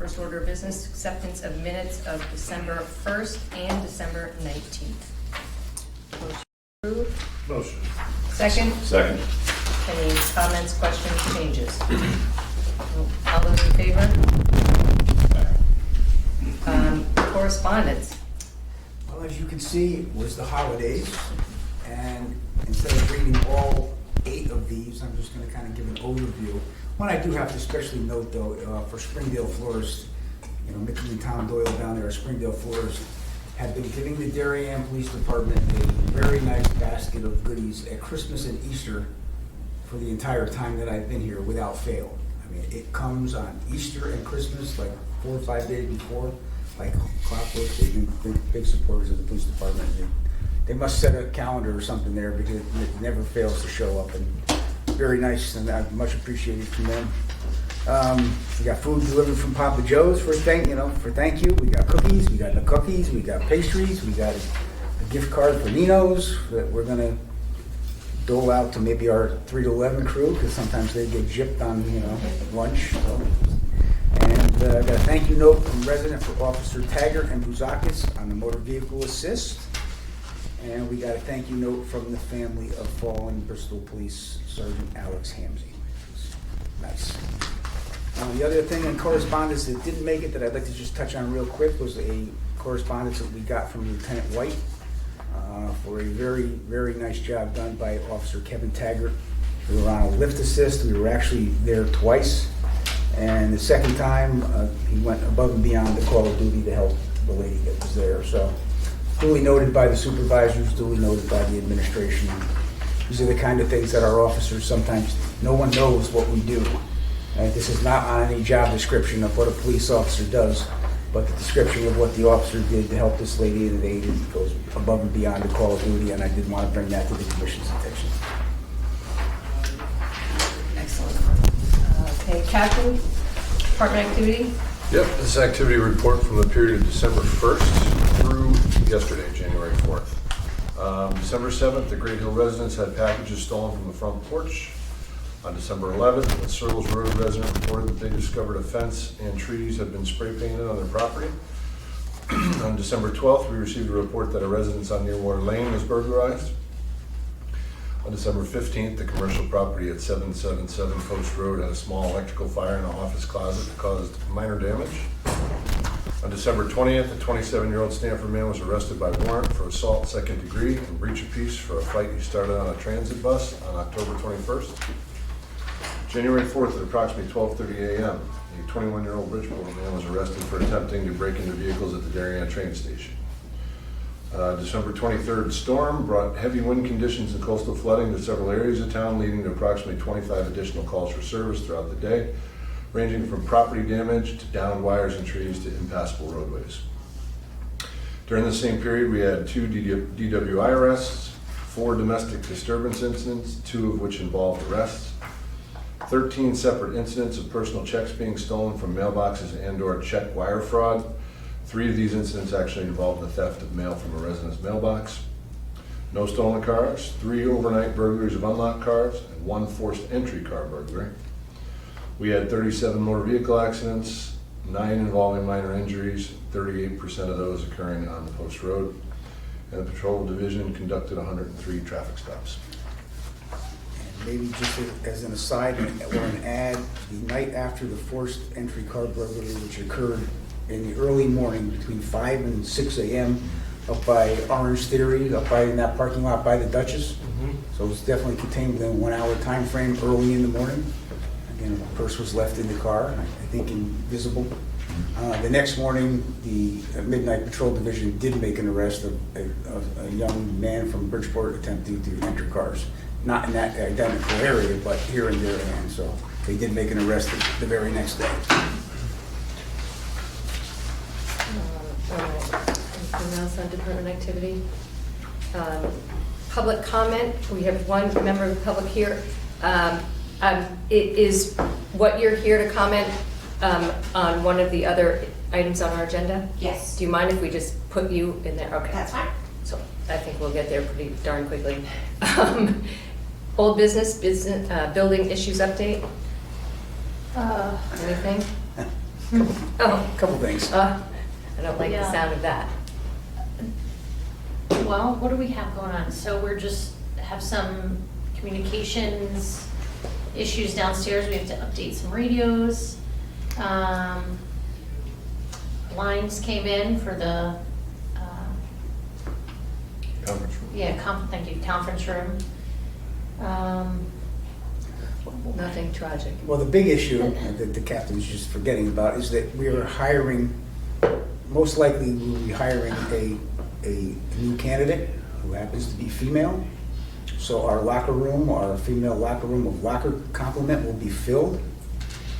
First order of business, acceptance of minutes of December 1st and December 19th. Motion approved. Motion. Second? Second. Any comments, questions, changes? All those in favor? Correspondence. Well, as you can see, it was the holidays, and instead of reading all 8 of these, I'm just going to kind of give an overview. One I do have to especially note, though, for Springdale Florists, you know, Mickey and Tom Doyle down there at Springdale Florists have been giving the Darien Police Department a very nice basket of goodies at Christmas and Easter for the entire time that I've been here without fail. I mean, it comes on Easter and Christmas, like 4 or 5 days before, like clockwork. They've been big supporters of the police department. They must set a calendar or something there because it never fails to show up, and very nice, and I much appreciated from them. We got food delivered from Papa Joe's for thank you. We got cookies, we got the cookies, we got pastries, we got a gift card for Nino's that we're gonna dole out to maybe our 3 to 11 crew, because sometimes they get gypped on lunch. So. And got a thank you note from resident for Officer Taggart and Buzakis on the motor vehicle assist. And we got a thank you note from the family of fallen Bristol Police Sergeant Alex Hamsey. Nice. The other thing in correspondence that didn't make it that I'd like to just touch on real quick was a correspondence that we got from Lieutenant White for a very, very nice job done by Officer Kevin Taggart. We were on a lift assist. We were actually there twice. And the second time, he went above and beyond the call of duty to help the lady that was there. So, duly noted by the supervisors, duly noted by the administration. These are the kind of things that our officers sometimes, no one knows what we do. This is not on any job description of what a police officer does, but the description of what the officer did to help this lady and the lady goes above and beyond the call of duty, and I did want to bring that to the commission's attention. Excellent. Okay, Captain, department activity? Yep, this is activity report from the period of December 1st through yesterday, January 4th. December 7th, the Great Hill residents had packages stolen from the front porch. On December 11th, the Searles Road resident reported that they discovered a fence and trees had been spray painted on their property. On December 12th, we received a report that a residence on Nearwater Lane was burglarized. On December 15th, the commercial property at 777 Post Road had a small electrical fire in an office closet that caused minor damage. On December 20th, a 27-year-old Stanford man was arrested by warrant for assault second degree and breach of peace for a fight he started on a transit bus on October 21st. January 4th at approximately 12:30 a.m., a 21-year-old Bridgeport man was arrested for attempting to break into vehicles at the Darien train station. December 23rd storm brought heavy wind conditions and coastal flooding to several areas of town, leading to approximately 25 additional calls for service throughout the day, ranging from property damage to downed wires and trees to impassable roadways. During the same period, we had 2 DWI arrests, 4 domestic disturbance incidents, 2 of which involved arrests, 13 separate incidents of personal checks being stolen from mailboxes and/or check wire fraud. 3 of these incidents actually involved the theft of mail from a resident's mailbox. No stolen cars, 3 overnight burglaries of unlocked cars, and 1 forced entry car burglary. We had 37 motor vehicle accidents, 9 involving minor injuries, 38% of those occurring on the Post Road. And the patrol division conducted 103 traffic stops. Maybe just as an aside or an ad, the night after the forced entry car burglary, which occurred in the early morning between 5 and 6 a.m. up by Orange Theory, up by in that parking lot by the Duchess. So it's definitely contained within a 1 hour time frame early in the morning. Again, a purse was left in the car, I think invisible. The next morning, the Midnight Patrol Division did make an arrest of a young man from Bridgeport attempting to enter cars. Not in that identical area, but here and there, and so they did make an arrest the very next day. Anything else on department activity? Public comment. We have 1 member of the public here. Is what you're here to comment on one of the other items on our agenda? Yes. Do you mind if we just put you in there? Okay. That's fine. So I think we'll get there pretty darn quickly. Old building issues update? Anything? Oh, Couple things. I don't like the Yeah. sound of that. Well, what do we have going on? So we're just, have some communications issues downstairs. We have to update some radios. Lines came in for the, Conference room. thank you, conference room. Nothing tragic. Well, the big issue that the captain's just forgetting about is that we are hiring, most likely we will be hiring a new candidate who happens to be female. So our locker room, our female locker room of locker complement will be filled.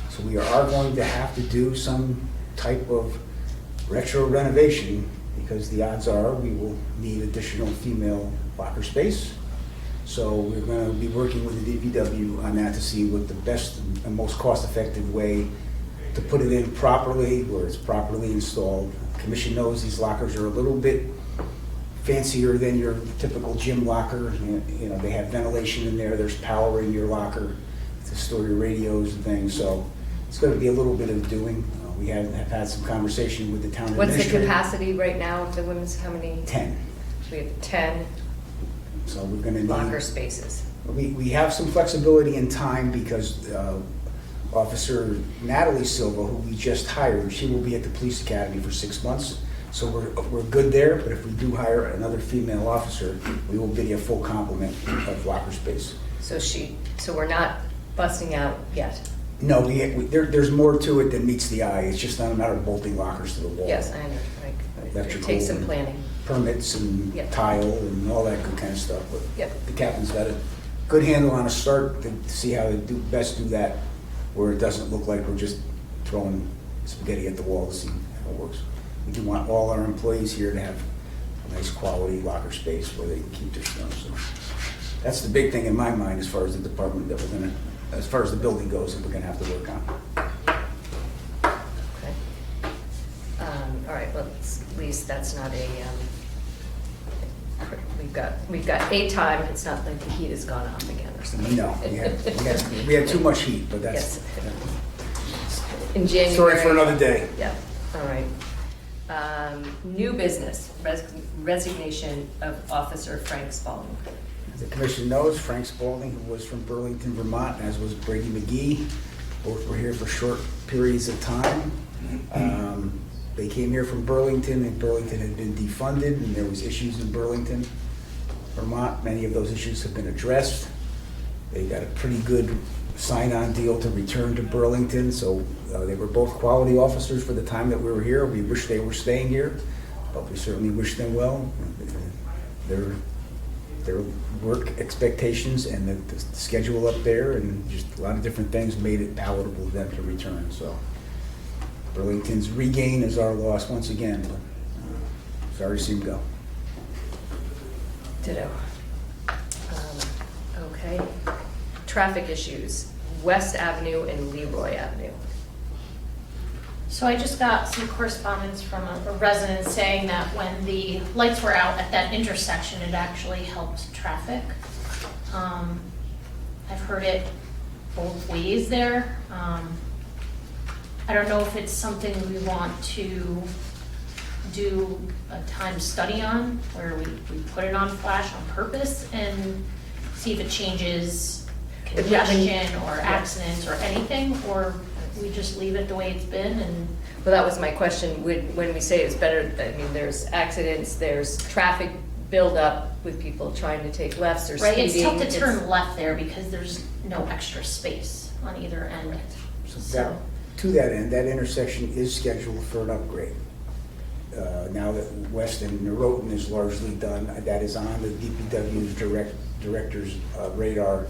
So we are going to have to do some type of retro renovation because the odds are we will need additional female locker space. So we're going to be working with the DPW on that to see what the best and most cost-effective way to put it in properly, where it's properly installed. Commission knows these lockers are a little bit fancier than your typical gym locker. You know, they have ventilation in there, there's power in your locker to store your radios and things, so it's going to be a little bit of doing. We have had some conversation with the town What's the administrator. capacity right now of the women's, how many? 10. We have 10 So we're going to need... locker spaces. We have some flexibility in time because Officer Natalie Silva, who we just hired, she will be at the police academy for 6 months. So we're good there, but if we do hire another female officer, we will give you a full complement of locker space. So we're not busting out yet? No, there's more to it than meets the eye. It's just not a matter of bolting lockers to the wall. Yes, I know, like, it Electrical takes some and planning. Permits and Yep. tile and all that good kind of stuff. But Yep. the captain's got a good handle on a start to see how to best do that, where it doesn't look like we're just throwing spaghetti at the wall to see how it works. We do want all our employees here to have a nice quality locker space where they can keep their stuff. So that's the big thing in my mind as far as the department that we're gonna, as far as the building goes, that we're gonna have to work on. Okay. All right, well, at least that's not a, we've got a time, it's not like the heat has gone off again or something. No, we had too much heat, but that's In January. story for another day. Yeah, all right. New business, resignation of Officer Frank Spalding. As the commission knows, Frank Spalding, who was from Burlington, Vermont, as was Brady McGee, both were here for short periods of time. They came here from Burlington, and Burlington had been defunded, and there was issues in Burlington, Vermont. Many of those issues have been addressed. They got a pretty good sign-on deal to return to Burlington, so they were both quality officers for the time that we were here. We wish they were staying here, but we certainly wish them well. Their work expectations and the schedule up there and just a lot of different things made it palatable to them to return. So Burlington's regain is our loss once again, but sorry to see them go. Ditto. Okay. Traffic issues, West Avenue and Leroy Avenue. So I just got some correspondence from a resident saying that when the lights were out at that intersection, it actually helped traffic. I've heard it both ways there. I don't know if it's something we want to do a time study on, where we put it on flash on purpose and see if it changes congestion or accidents or anything, or we just leave it the way it's been and... Well, that was my question. When we say it's better, I mean, there's accidents, there's traffic buildup with people trying to take lefts or Right, speeding. it's tough to turn left there because there's no extra space on either end. So to that end, that intersection is scheduled for an upgrade. Now that West and Norotan is largely done, that is on the DPW's director's radar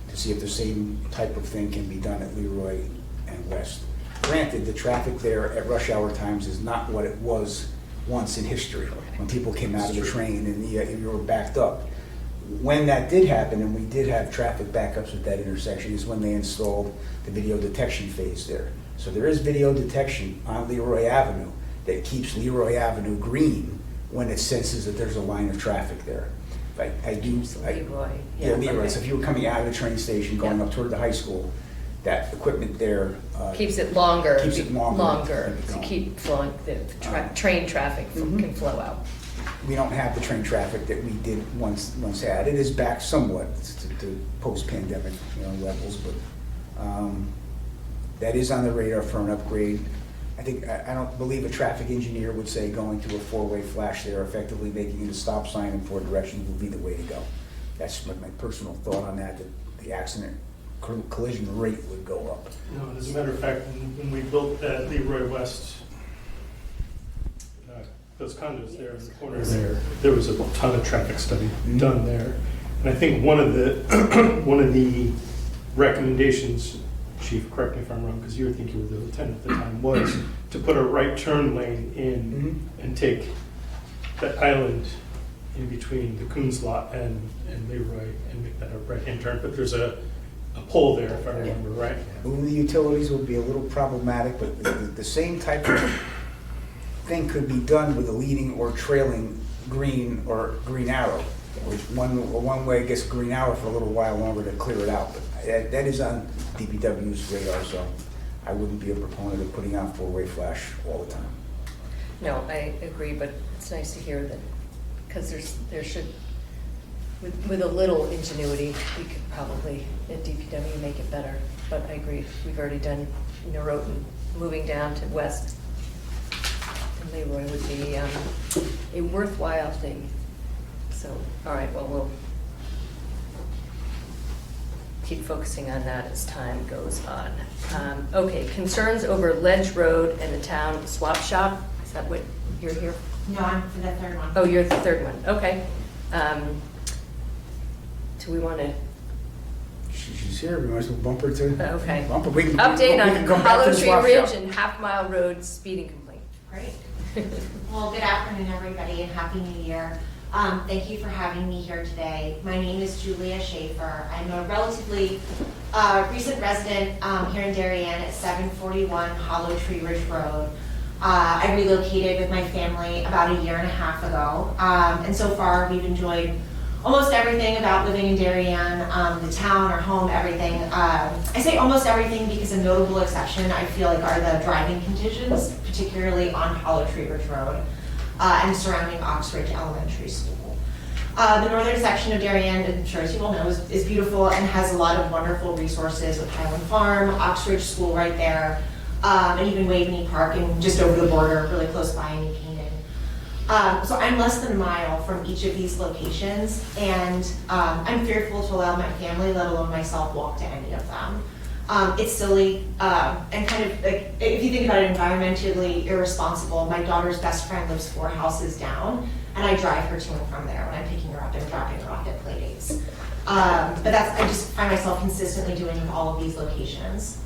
to see if the same type of thing can be done at Leroy and West. Granted, the traffic there at rush hour times is not what it was once in history, when people came out of the train and you were backed up. When that did happen, and we did have traffic backups at that intersection, is when they installed the video detection phase there. So there is video detection on Leroy Avenue that keeps Leroy Avenue green when it senses that there's a line of traffic there. Leroy. Yeah, Leroy. okay. So if you were coming out of the train station, going up toward the high school, that equipment there. Keeps it longer. Keeps it longer. To keep flowing, the train traffic can flow out. We don't have the train traffic that we did once had. It is back somewhat to post-pandemic, levels, but that is on the radar for an upgrade. I don't believe a traffic engineer would say going to a four-way flash there, effectively making it a stop sign in four directions would be the way to go. That's my personal thought on that the accident collision rate would go up. No, and as a matter of fact, when we built that Leroy West, those condos there in the corner there was a ton of traffic study done there. And I think one of the recommendations, Chief, correct me if I'm wrong, because you were thinking with the lieutenant at the time, was to put a right turn lane in and take that island in between the Coons lot and Leroy and make that a right-hand turn. But there's a pole there, if I remember right. Moving the utilities would be a little problematic, but the same type of thing could be done with a leading or trailing green or green arrow, which one way gets green arrow for a little while longer to clear it out. But that is on DPW's radar, so I wouldn't be a proponent of putting on four-way flash all the time. No, I agree, but it's nice to hear that, because there should, with a little ingenuity, we could probably, at DPW, make it better. But I agree, we've already done Norotan, moving down to west. And Leroy would be a worthwhile thing. So, all right, well, we'll keep focusing on that as time goes on. Okay, concerns over Ledge Road and the town swap shop. Is that what you're here? No, I'm for the third one. Oh, you're the third one. Okay. Do we want to? She's here. We might as well bump her to. Okay. Bump her. Update we on can come back to Hollow the Tree swap Ridge shop. and Half Mile Road speeding complaint. Great. Well, good afternoon, everybody, and Happy New Year. Thank you for having me here today. My name is Julia Schaefer. I'm a relatively recent resident here in Darien at 741 Hollow Tree Ridge Road. I relocated with my family about a year and a half ago, and so far we've enjoyed almost everything about living in Darien, the town, our home, everything. I say almost everything because a notable exception I feel like are the driving conditions, particularly on Hollow Tree Ridge Road and surrounding Oxridge Elementary School. The northern section of Darien, I'm sure as you all know, is beautiful and has a lot of wonderful resources with Highland Farm, Oxridge School right there, and even Waveney Park and just over the border, really close by in New Canaan. So I'm less than a mile from each of these locations, and I'm fearful to allow my family, let alone myself, walk to any of them. It's silly and kind of, like, if you think about it, environmentally irresponsible. My daughter's best friend lives 4 houses down, and I drive her to and from there when I'm picking her up and dropping her off at play dates. But I just find myself consistently doing with all of these locations.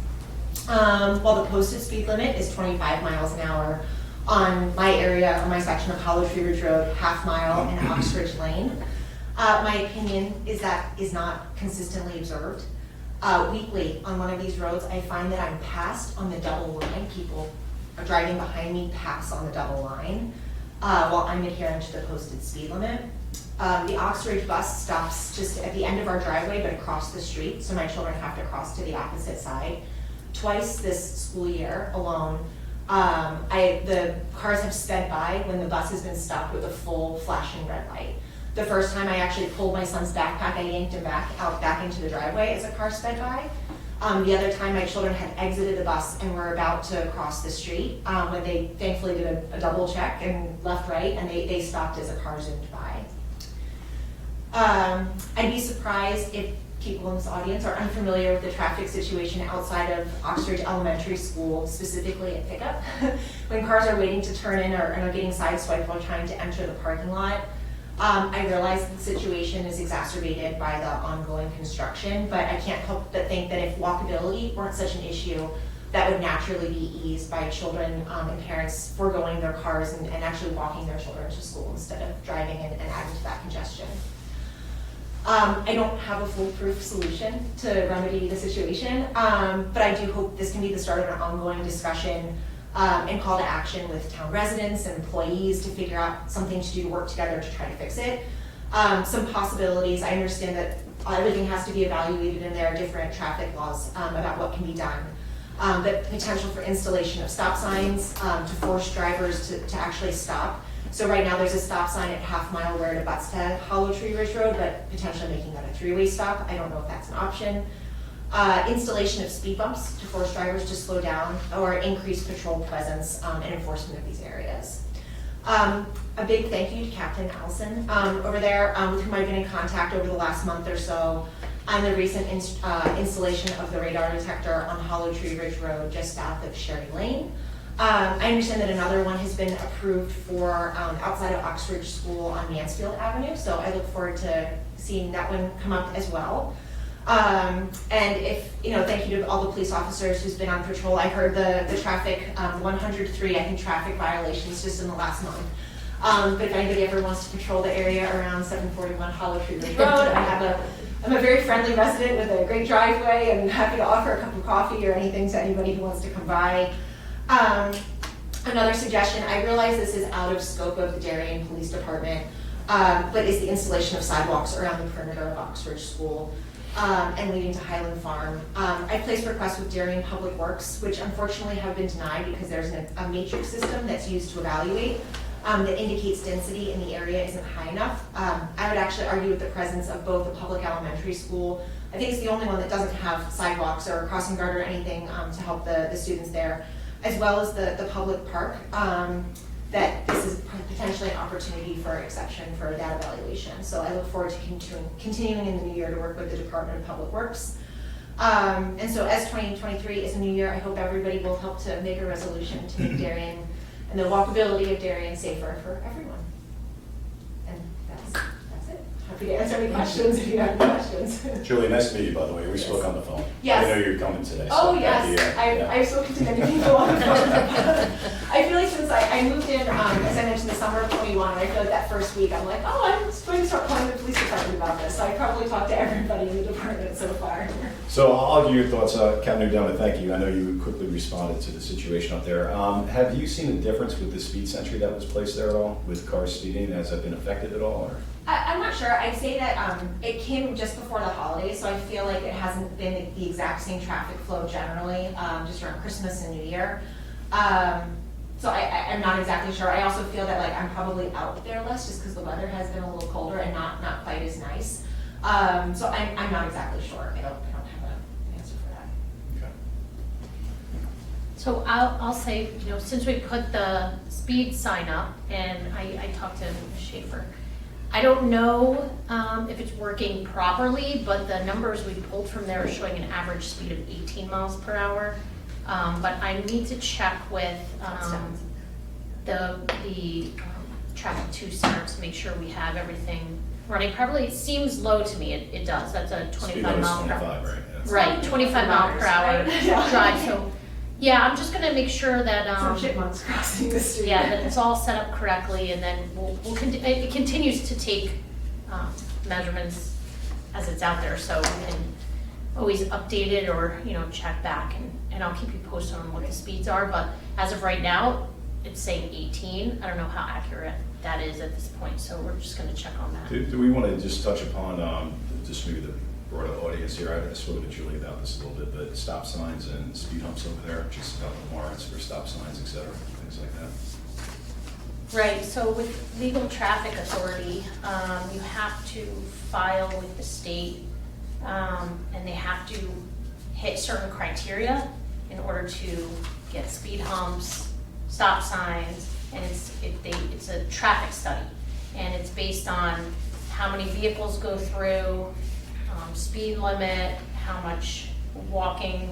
While the posted speed limit is 25 miles an hour on my area, or my section of Hollow Tree Ridge Road, Half Mile and Oxridge Lane, my opinion is that is not consistently observed. Weekly on one of these roads, I find that I'm passed on the double line. People are driving behind me pass on the double line while I'm adhering to the posted speed limit. The Oxridge bus stops just at the end of our driveway, but across the street, so my children have to cross to the opposite side. Twice this school year alone, the cars have sped by when the bus has been stopped with a full flashing red light. The first time I actually pulled my son's backpack, I yanked him back into the driveway as a car sped by. The other time my children had exited the bus and were about to cross the street when they thankfully did a double check and left right, and they stopped as a car zoomed by. I'd be surprised if people in this audience are unfamiliar with the traffic situation outside of Oxridge Elementary School, specifically at pickup. When cars are waiting to turn in or are getting sideswiped while trying to enter the parking lot. I realize the situation is exacerbated by the ongoing construction, but I can't help but think that if walkability weren't such an issue, that would naturally be eased by children and parents foregoing their cars and actually walking their children to school instead of driving and adding to that congestion. I don't have a foolproof solution to remedy the situation, but I do hope this can be the start of an ongoing discussion and call to action with town residents and employees to figure out something to do to work together to try to fix it. Some possibilities, I understand that everything has to be evaluated, and there are different traffic laws about what can be done. But potential for installation of stop signs to force drivers to actually stop. So right now there's a stop sign at Half Mile where it abuts to Hollow Tree Ridge Road, but potentially making that a three-way stop. I don't know if that's an option. Installation of speed bumps to force drivers to slow down, or increase patrol presence and enforcement of these areas. A big thank you to Captain Allison over there, with whom I've been in contact over the last month or so on the recent installation of the radar detector on Hollow Tree Ridge Road just south of Sherry Lane. I understand that another one has been approved for outside of Oxford School on Mansfield Avenue, so I look forward to seeing that one come up as well. And if, thank you to all the police officers who's been on patrol. I heard the traffic, 103, I think, traffic violations just in the last month. But if anybody ever wants to patrol the area around 741 Hollow Tree Ridge Road, I'm a very friendly resident with a great driveway, and happy to offer a cup of coffee or anything to anybody who wants to come by. Another suggestion, I realize this is out of scope of the Darien Police Department, but is the installation of sidewalks around the perimeter of Oxford School and leading to Highland Farm. I placed requests with Darien Public Works, which unfortunately have been denied because there's a matrix system that's used to evaluate that indicates density in the area isn't high enough. I would actually argue with the presence of both a public elementary school. I think it's the only one that doesn't have sidewalks or a crossing guard or anything to help the students there, as well as the public park, that this is potentially an opportunity for exception for that evaluation. So I look forward to continuing in the new year to work with the Department of Public Works. And so as 2023 is a new year, I hope everybody will help to make a resolution to make Darien and the walkability of Darien safer for everyone. And that's it. Happy to answer any questions if you have any questions. Julie, nice to meet you, by the way. We spoke on the phone. Yes. I know you're coming today. Oh, so yes. I've spoken to many people on the phone. I feel like since I moved in, as I mentioned, the summer of 21, and I feel like that first week, I'm like, I'm going to start calling the police department about this. So I probably talked to everybody in the department so far. So I'll give you your thoughts, Captain O'Donnell. Thank you. I know you quickly responded to the situation up there. Have you seen a difference with the speed sentry that was placed there at all, with cars speeding? Has that been affected at all? Or? I'm not sure. I'd say that it came just before the holidays, so I feel like it hasn't been the exact same traffic flow generally, just around Christmas and New Year. So I'm not exactly sure. I also feel that I'm probably out there less just because the weather has been a little colder and not quite as nice. So I'm not exactly sure. I don't have an answer for that. Okay. So I'll say, since we put the speed sign up, and I talked to Schaefer, I don't know if it's working properly, but the numbers we pulled from there are showing an average speed of 18 miles per hour. But I need to check with the Traffic 2 center to make sure we have everything running properly. It seems low to me. It does. That's a 25 mile per hour. 25, right? Yeah. Right, 25 mile per hour drive. So yeah, I'm just gonna make sure that Some chipmunks crossing the street. yeah, that it's all set up correctly, and then it continues to take measurements as it's out there, so we can always update it or check back, and I'll keep you posted on what the speeds are. But as of right now, it's saying 18. I don't know how accurate that is at this point, so we're just gonna check on that. Do we want to just touch upon just maybe the broader audience here? I've spoken to Julie about this a little bit, but stop signs and speed humps over there, just about the warrants for stop signs, et cetera, things like that. Right, so with legal traffic authority, you have to file with the state, and they have to hit certain criteria in order to get speed humps, stop signs, and it's a traffic study, and it's based on how many vehicles go through, speed limit, how much walking,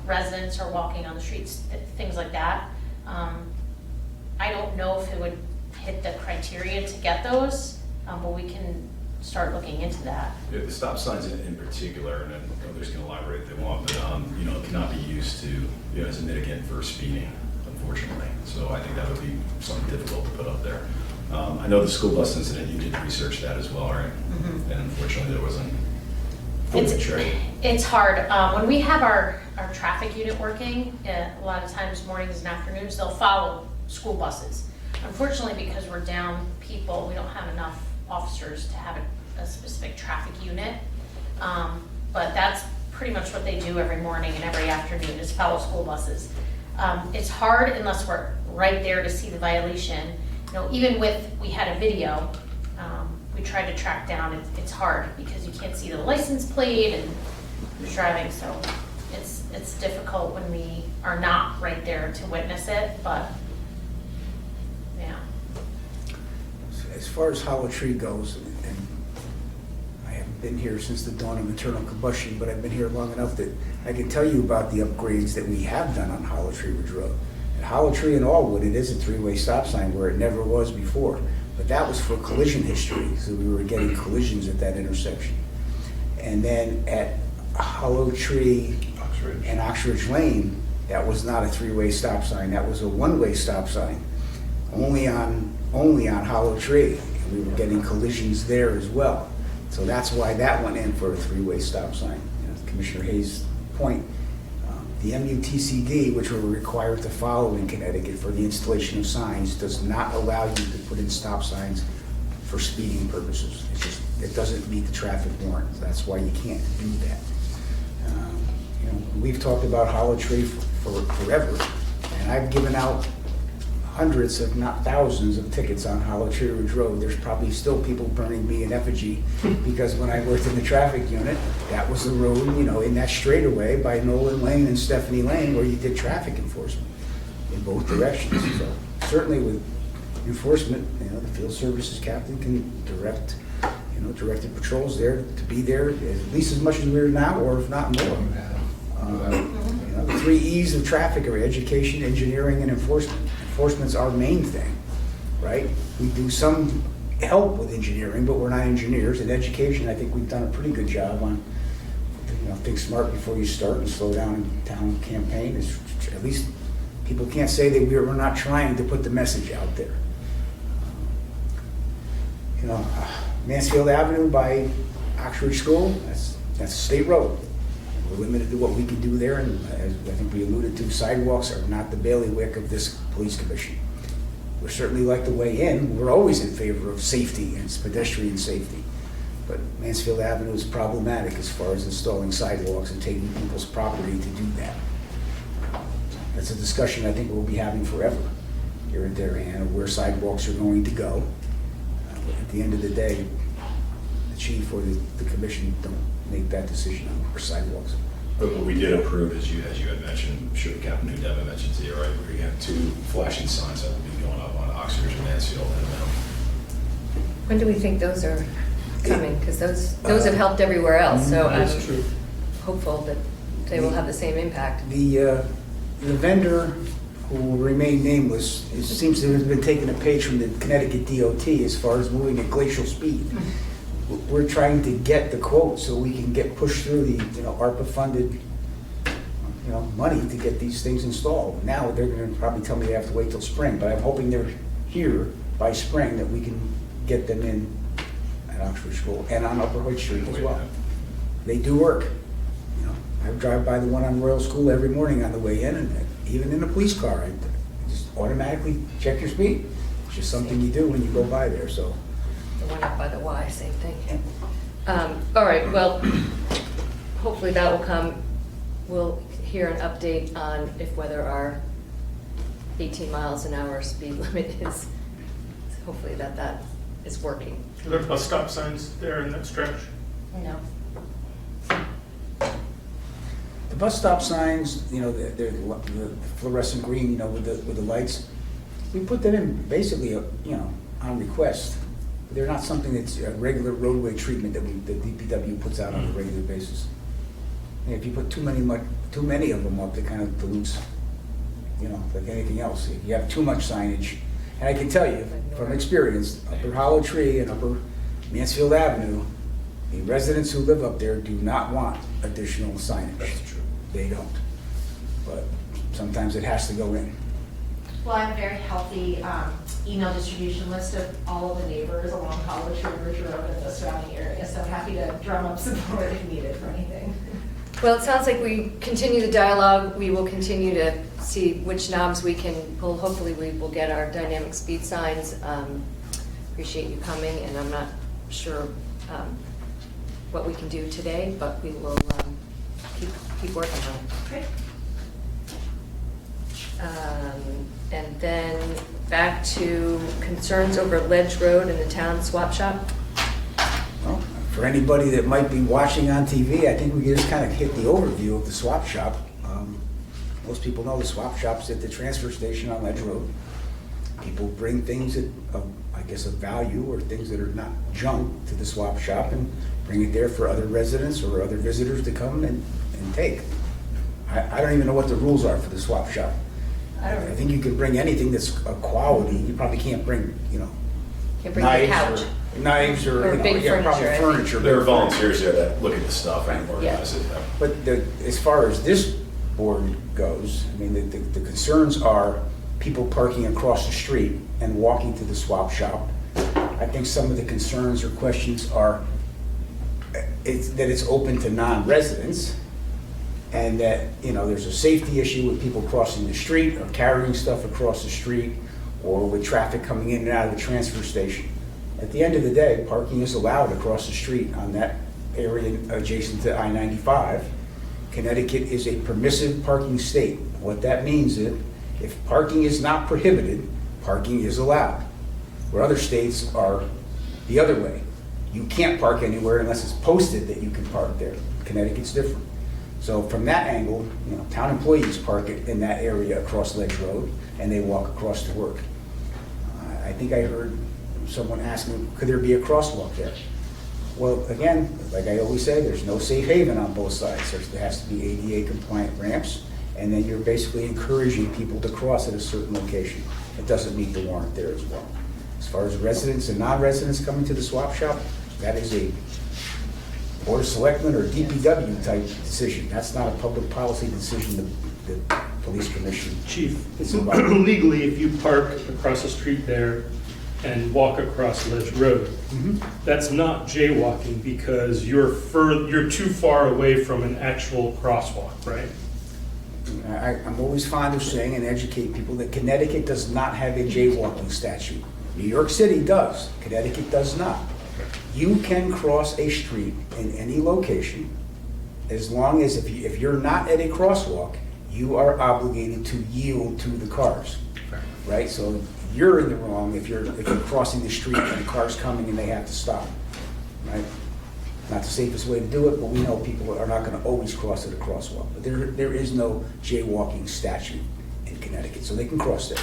residents are walking on the streets, things like that. I don't know if it would hit the criteria to get those, but we can start looking into that. Yeah, the stop signs in particular, and then others can elaborate if they want, but cannot be used to as a mitigant for speeding, unfortunately. So I think that would be something difficult to put up there. I know the school bus incident, you did research that as well, right? Mm-hmm. And unfortunately, there wasn't full picture. It's hard. When we have our traffic unit working, a lot of times mornings and afternoons, they'll follow school buses. Unfortunately, because we're down people, we don't have enough officers to have it a specific traffic unit. But that's pretty much what they do every morning and every afternoon is follow school buses. It's hard unless we're right there to see the violation. You know, even with, we had a video, we tried to track down, it's hard because you can't see the license plate and who's driving, so it's difficult when we are not right there to witness it, but, yeah. As far as Hollow Tree goes, and I haven't been here since the dawn of internal combustion, but I've been here long enough that I can tell you about the upgrades that we have done on Hollow Tree Ridge Road. At Hollow Tree and Allwood, it is a three-way stop sign where it never was before. But that was for collision history, so we were getting collisions at that intersection. And then at Hollow Tree and Oxridge Lane, that was not a three-way stop sign, that was a one-way stop sign, only on Hollow Tree. And we were getting collisions there as well. So that's why that went in for a three-way stop sign. You know, Commissioner Hayes' point, the MUTCD, which we're required to follow in Connecticut for the installation of signs, does not allow you to put in stop signs for speeding purposes. It's just, it doesn't meet the traffic warrant. That's why you can't do that. You know, we've talked about Hollow Tree for forever, and I've given out hundreds, if not thousands, of tickets on Hollow Tree Ridge Road. There's probably still people burning me in effigy because when I worked in the traffic unit, that was the road, you know, in that straightaway by Nolan Lane and Stephanie Lane where you did traffic enforcement in both directions. So certainly with enforcement, you know, the field services captain can direct, you know, directed patrols there to be there at least as much as we are now, or if not more. You know, the 3 E's of traffic are education, engineering, and enforcement. Enforcement's our main thing, right? We do some help with engineering, but we're not engineers. In education, I think we've done a pretty good job on, you know, think smart before you start and slow down in town campaign. It's, at least people can't say that we're not trying to put the message out there. You know, Mansfield Avenue by Oxford School, that's a state road. We're limited to what we can do there, and as I think we alluded to, sidewalks are not the bailiwick of this police commission. We're certainly like the way in. We're always in favor of safety and pedestrian safety. But Mansfield Avenue is problematic as far as installing sidewalks and taking people's property to do that. That's a discussion I think we'll be having forever here in Darien of where sidewalks are going to go. At the end of the day, the chief or the commission don't make that decision on where sidewalks. But what we did approve, as you had mentioned, I'm sure Captain Devin mentioned to you, right, we have 2 flashing signs that will be going up on Oxford and Mansfield in a minute. When do we think those are coming? Because those have helped everywhere else, so I'm That's true. hopeful that they will have the same impact. The vendor, who will remain nameless, it seems to have been taking a page from the Connecticut DOT as far as moving at glacial speed. We're trying to get the quote so we can get pushed through the, you know, ARPA-funded, you know, money to get these things installed. Now they're going to probably tell me they have to wait till spring, but I'm hoping they're here by spring that we can get them in at Oxford School and on Upper Hoyt Street as well. They do work. You know, I drive by the one on Royal School every morning on the way in, and even in a police car, I just automatically check your speed. It's just something you do when you go by there. So. The one up by the Y, same thing. All right, well, hopefully that will come. We'll hear an update on whether our 18 miles an hour speed limit is, hopefully that is working. Are there bus stop signs there in that stretch? No. The bus stop signs, you know, they're the fluorescent green, you know, with the lights. We put them in basically, you know, on request. They're not something that's a regular roadway treatment that the DPW puts out on a regular basis. And if you put too many of them up, it kind of dilutes, you know, like anything else. If you have too much signage, and I can tell you from experience, Upper Hollow Tree and Upper Mansfield Avenue, the residents who live up there do not want additional signage. That's true. They don't. But sometimes it has to go in. Well, I have a very healthy email distribution list of all of the neighbors along College Ridge Road and the surrounding area, so I'm happy to drum up support if needed for anything. Well, it sounds like we continue the dialogue. We will continue to see which knobs we can pull. Hopefully we will get our dynamic speed signs. Appreciate you coming, and I'm not sure what we can do today, but we will keep working on it. Great. And then back to concerns over Ledge Road and the town swap shop. Well, for anybody that might be watching on TV, I think we can just kind of hit the overview of the swap shop. Most people know the swap shop's at the transfer station on Ledge Road. People bring things of value or things that are not junk to the swap shop and bring it there for other residents or other visitors to come and take. I don't even know what the rules are for the swap shop. I don't know. I think you can bring anything that's of quality. You probably can't bring, Can't bring a couch. knives or Or big probably furniture, I think. furniture. There are volunteers there that look at the stuff and organize it. But as far as this board goes, I mean, the concerns are people parking across the street and walking to the swap shop. I think some of the concerns or questions are that it's open to non-residents and that, there's a safety issue with people crossing the street or carrying stuff across the street or with traffic coming in and out of the transfer station. At the end of the day, parking is allowed across the street on that area adjacent to I-95. Connecticut is a permissive parking state. What that means is, if parking is not prohibited, parking is allowed. Where other states are the other way. You can't park anywhere unless it's posted that you can park there. Connecticut's different. So from that angle, town employees park it in that area across Ledge Road, and they walk across to work. I think I heard someone asking, could there be a crosswalk there? Well, again, like I always say, there's no safe haven on both sides. There has to be ADA compliant ramps, and then you're basically encouraging people to cross at a certain location. It doesn't meet the warrant there as well. As far as residents and non-residents coming to the swap shop, that is a Board of Selectmen or DPW type decision. That's not a public policy decision the police commission. Chief, is involved. legally, if you park across the street there and walk across Ledge Road, that's not jaywalking because you're too far away from an actual crosswalk, right? I'm always fond of saying and educate people that Connecticut does not have a jaywalking statute. New York City does. Connecticut does not. You can cross a street in any location as long as if you're not at a crosswalk, you are obligated to yield to the cars, right? So you're in the wrong if you're crossing the street and the car's coming and they have to stop, right? Not the safest way to do it, but we know people are not going to always cross at a crosswalk. But there is no jaywalking statute in Connecticut, so they can cross there.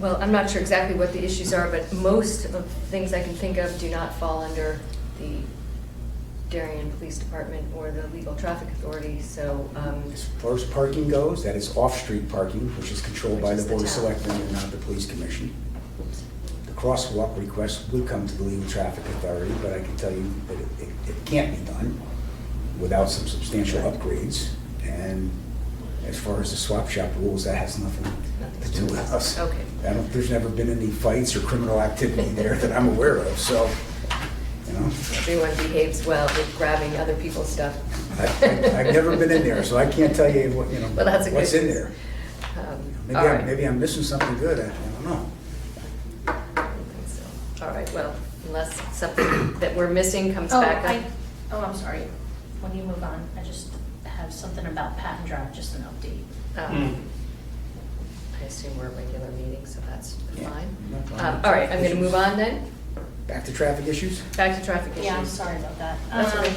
Well, I'm not sure exactly what the issues are, but most of the things I can think of do not fall under the Darien Police Department or the Legal Traffic Authority, so. As far as parking goes, that is off-street parking, which is controlled by Which the is the Board of town. Selectmen and not the Police Commission. The crosswalk request would come to the Legal Traffic Authority, but I can tell you that it can't be done without some substantial upgrades. And as far as the swap shop rules, that has nothing to do with us. Okay. There's never been any fights or criminal activity there that I'm aware of, so, Everyone behaves well with grabbing other people's stuff. I've never been in there, so I can't tell you what, Well, that's a good what's in news. there. All right. Maybe I'm missing something good, I don't know. I don't think so. All right, well, unless something that we're missing comes Oh, back up. I'm sorry. When you move on, I just have something about Patton Drive, just an update. I assume we're a regular meeting, so that's Yeah, fine. no problem. All right, I'm going to move on then. Back to traffic issues? Back to traffic issues. Yeah, I'm sorry about that. That's okay.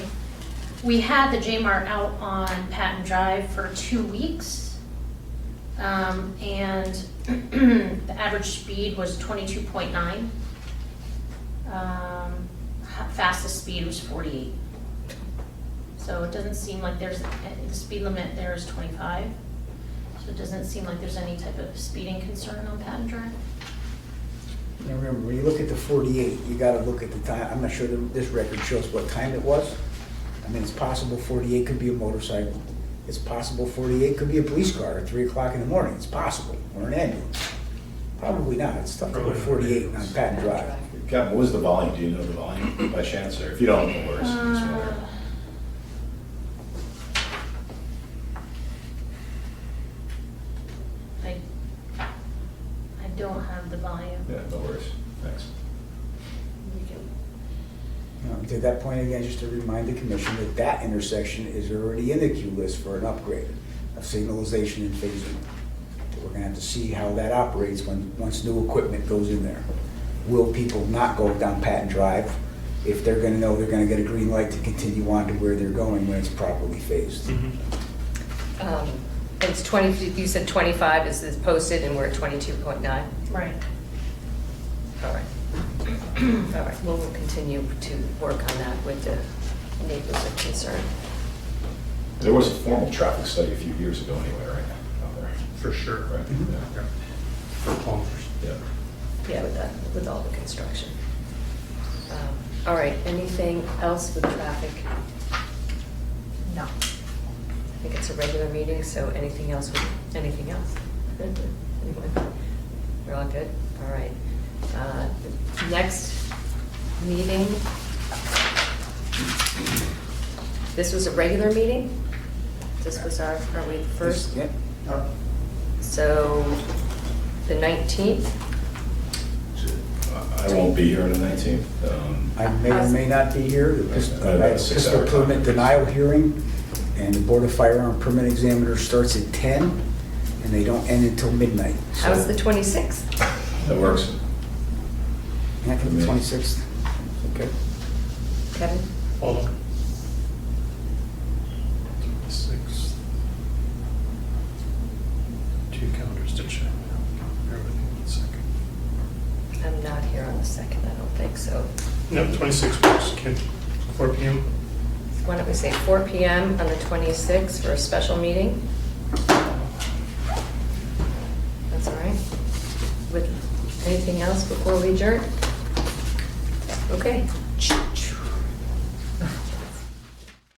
We had the J-Mart out on Patton Drive for 2 weeks. And the average speed was 22.9. Fastest speed was 48. So it doesn't seem like the speed limit there is 25. So it doesn't seem like there's any type of speeding concern on Patton Drive. Now remember, when you look at the 48, you gotta look at the time. I'm not sure that this record shows what time it was. I mean, it's possible 48 could be a motorcycle. It's possible 48 could be a police car at 3 o'clock in the morning. It's possible, or an ambulance. Probably not. It's tough to go 48 on Patton Drive. Captain, what was the volume? Do you know the volume by chance? Or if you don't, no worries. Just wondering. I don't have the volume. Yeah, no worries. Thanks. To that point, again, just to remind the commission that that intersection is already in the queue list for an upgrade of signalization and phasing. We're gonna have to see how that operates once new equipment goes in there. Will people not go down Patton Drive if they're gonna know they're gonna get a green light to continue on to where they're going when it's properly phased? It's 20, you said 25 is posted and we're at 22.9? Right. All right. All right, well, we'll continue to work on that with the neighbors of concern. There was a formal traffic study a few years ago anyway, right? Out there. For sure. Right, yeah. For plumbers. Yeah. Yeah, with all the construction. All right, anything else with traffic? No. I think it's a regular meeting, so anything else with, anything else? Anyone? We're all good? All right. Next meeting. This was a regular meeting? This was our we first? Yep. So, the 19th? I won't be here on the 19th. I may or may not be here. I had a pistol 6-hour permit time. denial hearing, and the Board of Firearm Permit Examiner starts at 10, and they don't end until midnight. So- How's the 26th? That works. Yeah, for the 26th. Okay. Kevin? Hold on. 26th. Two calendars to check. Bear with me 1 second. I'm not here on the 2nd, I don't think so. No, 26 works, Kim. 4 PM. Why don't we say 4 PM on the 26th for a special meeting? That's all right. With anything else before we adjourn? Okay,